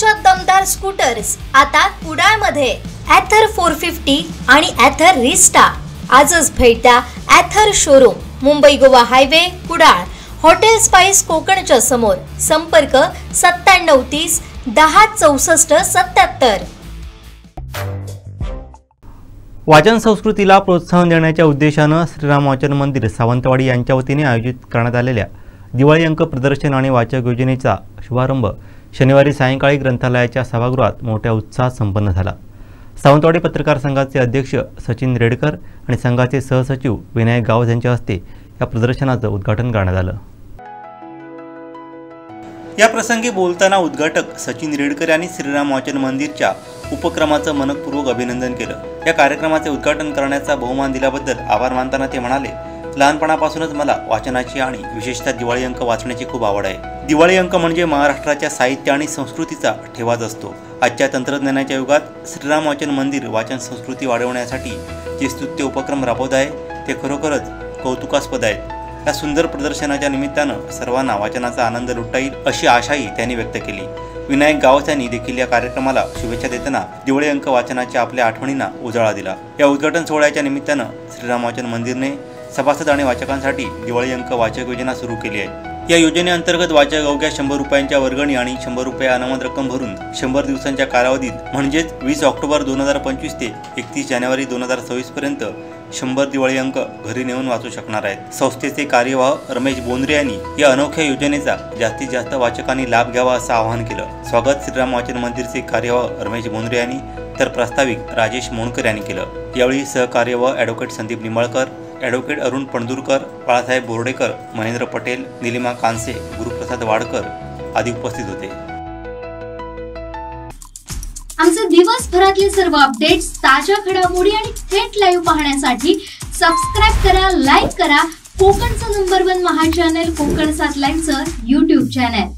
च्या दमदार स्कूटर्स आता कुडाळमध्ये ॲथर 450 आणि ॲथर रिस्टा। आजच भेट द्या Ather showroom, Mumbai Goa highway, Kudal, hotel spice कोकणच्या समोर। संपर्क 9730 10 64 77। वाचन संस्कृतीला प्रोत्साहन देण्याच्या उद्देशाने श्रीराम वाचन मंदिर सावंतवाडी यांच्या वतीने आयोजित करण्यात आलेल्या दिवाळी अंक प्रदर्शन आणि वाचक योजनेचा शुभारंभ शनिवारी सायंकाळी ग्रंथालयाच्या सभागृहात मोठ्या उत्साहात संपन्न झाला। सावंतवाडी पत्रकार संघाचे अध्यक्ष सचिन रेडकर आणि संघाचे सहसचिव विनायक गावस यांच्या हस्ते या प्रदर्शनाचं उद्घाटन करण्यात आलं। या प्रसंगी बोलताना उद्घाटक सचिन रेडकर यांनी श्रीराम वाचन मंदिरच्या उपक्रमाचं मनपूर्वक अभिनंदन केलं। या कार्यक्रमाचे उद्घाटन करण्याचा बहुमान दिल्याबद्दल आभार मानताना ते म्हणाले, लहानपणापासूनच मला वाचनाची आणि विशेषतः दिवाळी अंक वाचण्याची खूप आवड आहे। दिवाळी अंक म्हणजे महाराष्ट्राच्या साहित्य आणि संस्कृतीचा ठेवाच असतो। आजच्या तंत्रज्ञानाच्या युगात श्रीराम वाचन मंदिर वाचन संस्कृती वाढवण्यासाठी जे स्तुत्य उपक्रम राबवत आहे ते खरोखरच कौतुकास्पद आहेत। या सुंदर प्रदर्शनाच्या निमित्तानं सर्वांना वाचनाचा आनंद लुटता येईल अशी आशाही त्यांनी व्यक्त केली। विनायक गावस यांनी देखील या कार्यक्रमाला शुभेच्छा देताना दिवाळी अंक वाचनाच्या आपल्या आठवणींना उजाळा दिला। या उद्घाटन सोहळ्याच्या निमित्तानं श्रीराम वाचन मंदिरने सभासद आणि वाचकांसाठी दिवाळी अंक वाचक योजना सुरू केली आहे। या योजनेअंतर्गत वाचक अवघ्या 100 रुपयांच्या वर्गणी आणि 100 रुपये अनामत रक्कम भरून 100 दिवसांच्या कालावधीत म्हणजेच 20 ऑक्टोबर 2025 ते 31 जानेवारी 2026 पर्यंत 100 दिवाळी अंक घरी नेऊन वाचू शकणार आहेत। संस्थेचे कार्यवाह रमेश बोंद्रे यांनी या अनोख्या योजनेचा जास्तीत जास्त वाचकांनी लाभ घ्यावा असं आवाहन केलं। स्वागत श्रीराम वाचन मंदिरचे कार्यवाह रमेश बोंद्रे यांनी तर प्रास्ताविक राजेश मोणकर यांनी केलं। यावेळी सहकार्यवाह ॲडव्होकेट संदीप निंबाळकर, ॲडव्होकेट अरुण पणदूरकर, बाळासाहेब बोर्डेकर, महेंद्र पटेल, निलिमा कांसे, गुरुप्रसाद वाडकर आदी उपस्थित होते। आमचे दिवसभरातले सर्व अपडेट्स, ताज्या घडामोडी आणि थेट लाईव्ह पाहण्यासाठी सबस्क्राइब करा, लाईक करा कोकणचं नंबर 1 महा चॅनल कोकण 7 लाईव्हचं YouTube चॅनल।